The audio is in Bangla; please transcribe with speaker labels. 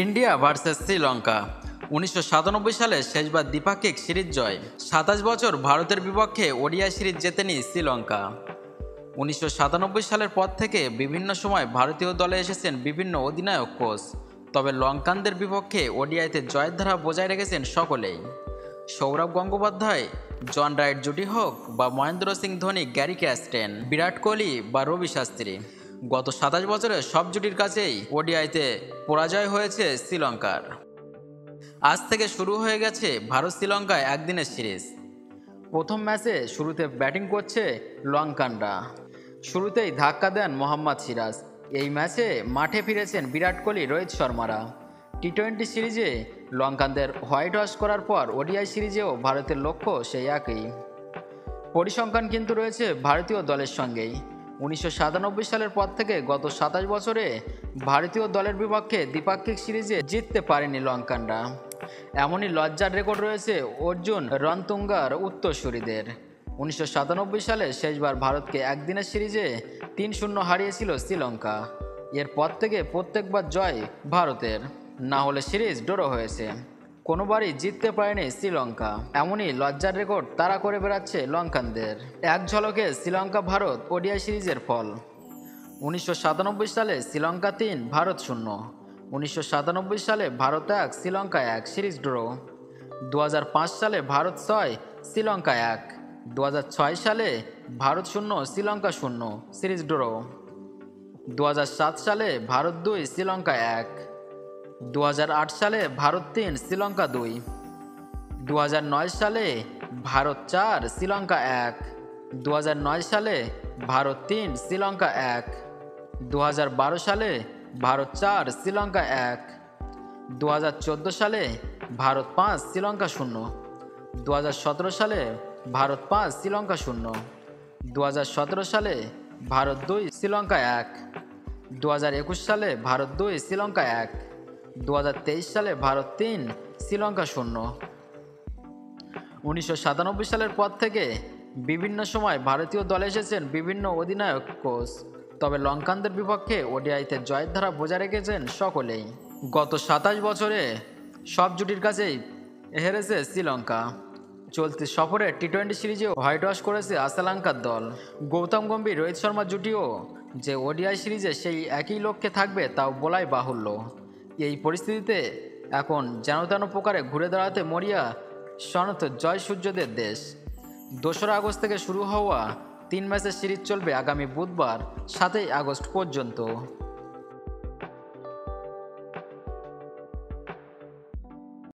Speaker 1: ইন্ডিয়া ভার্সেস শ্রীলঙ্কা ১৯৯৭ সালে শেষবার দ্বিপাক্ষিক সিরিজ জয়। ২৭ বছর ভারতের বিপক্ষে ওডিআই সিরিজ জেতেনি শ্রীলঙ্কা। ১৯৯৭ সালের পর থেকে বিভিন্ন সময় ভারতীয় দলে এসেছেন বিভিন্ন অধিনায়ক কোচ, তবে লঙ্কানদের বিপক্ষে ওডিআইতে জয়ের ধারা বজায় রেখেছেন সকলেই। সৌরভ গঙ্গোপাধ্যায়, জন রাইট জুটি হোক বা মহেন্দ্র সিং ধোনি, গ্যারি ক্যাস্টেন, বিরাট কোহলি বা রবি শাস্ত্রী, গত ২৭ বছরে সব জুটির কাছেই ওডিআইতে পরাজয় হয়েছে শ্রীলঙ্কার। আজ থেকে শুরু হয়ে গেছে ভারত শ্রীলঙ্কায় একদিনের সিরিজ। প্রথম ম্যাচে শুরুতে ব্যাটিং করছে লঙ্কানরা। শুরুতেই ধাক্কা দেন মোহাম্মদ সিরাজ। এই ম্যাচে মাঠে ফিরেছেন বিরাট কোহলি, রোহিত শর্মারা। টি-20 সিরিজে লঙ্কানদের হোয়াইট ওয়াশ করার পর ওডিআই সিরিজেও ভারতের লক্ষ্য সেই একই। পরিসংখ্যান কিন্তু রয়েছে ভারতীয় দলের সঙ্গেই। ১৯৯৭ সালের পর থেকে গত ২৭ বছরে ভারতীয় দলের বিপক্ষে দ্বিপাক্ষিক সিরিজে জিততে পারেনি লঙ্কানরা। এমনই লজ্জার রেকর্ড রয়েছে অর্জুন রণতুঙ্গার উত্তরসূরিদের। ১৯৯৭ সালে শেষবার ভারতকে একদিনের সিরিজে ৩-০ হারিয়েছিল শ্রীলঙ্কা। এরপর থেকে প্রত্যেকবার জয় ভারতের, না হলে সিরিজ ড্র হয়েছে। কোনোবারই জিততে পারেনি শ্রীলঙ্কা। এমনই লজ্জার রেকর্ড তারা করে বেড়াচ্ছে লঙ্কানদের। এক ঝলকে শ্রীলঙ্কা ভারত ওডিআই সিরিজের ফল। ১৯৯৭ সালে শ্রীলঙ্কা ৩, ভারত ০। ১৯৯৭ সালে ভারত ১, শ্রীলঙ্কা ১, সিরিজ ড্র। ২০০৫ সালে ভারত ৬, শ্রীলঙ্কা ১। ২০০৬ সালে ভারত ০, শ্রীলঙ্কা ০, সিরিজ ড্র। ২০০৭ সালে ভারত ২, শ্রীলঙ্কা ১। ২০০৮ সালে ভারত ৩, শ্রীলঙ্কা ২। ২০০৯ সালে ভারত ৪, শ্রীলঙ্কা ১। ২০০৯ সালে ভারত ৩, শ্রীলঙ্কা ১। ২০১২ সালে ভারত ৪, শ্রীলঙ্কা ১। ২০১৪ সালে ভারত ৫, শ্রীলঙ্কা ০। ২০১৭ সালে ভারত ৫, শ্রীলঙ্কা ০। ২০১৭ সালে ভারত ২, শ্রীলঙ্কা ১। ২০২১ সালে ভারত ২, শ্রীলঙ্কা ১। ২০২৩ সালে ভারত ৩, শ্রীলঙ্কা ০। ১৯৯৭ সালের পর থেকে বিভিন্ন সময় ভারতীয় দলে এসেছেন বিভিন্ন অধিনায়ক কোচ, তবে লঙ্কানদের বিপক্ষে ওডিআইতে জয়ের ধারা বজায় রেখেছেন সকলেই। গত ২৭ বছরে সব জুটির কাছেই হেরেছে শ্রীলঙ্কা। চলতি সফরে টি-20 সিরিজেও হোয়াইট ওয়াশ করেছে শ্রীলঙ্কার দল। গৌতম গম্ভীর, রোহিত শর্মা জুটিও যে ওডিআই সিরিজে সেই একই লক্ষ্যে থাকবে তাও বলাই বাহুল্য। এই পরিস্থিতিতে এখন যেন তেন প্রকারে ঘুরে দাঁড়াতে মরিয়া সনত জয় সূর্যদের দেশ। ২রা আগস্ট থেকে শুরু হওয়া ৩ ম্যাচের সিরিজ চলবে আগামী বুধবার ৭ই আগস্ট পর্যন্ত।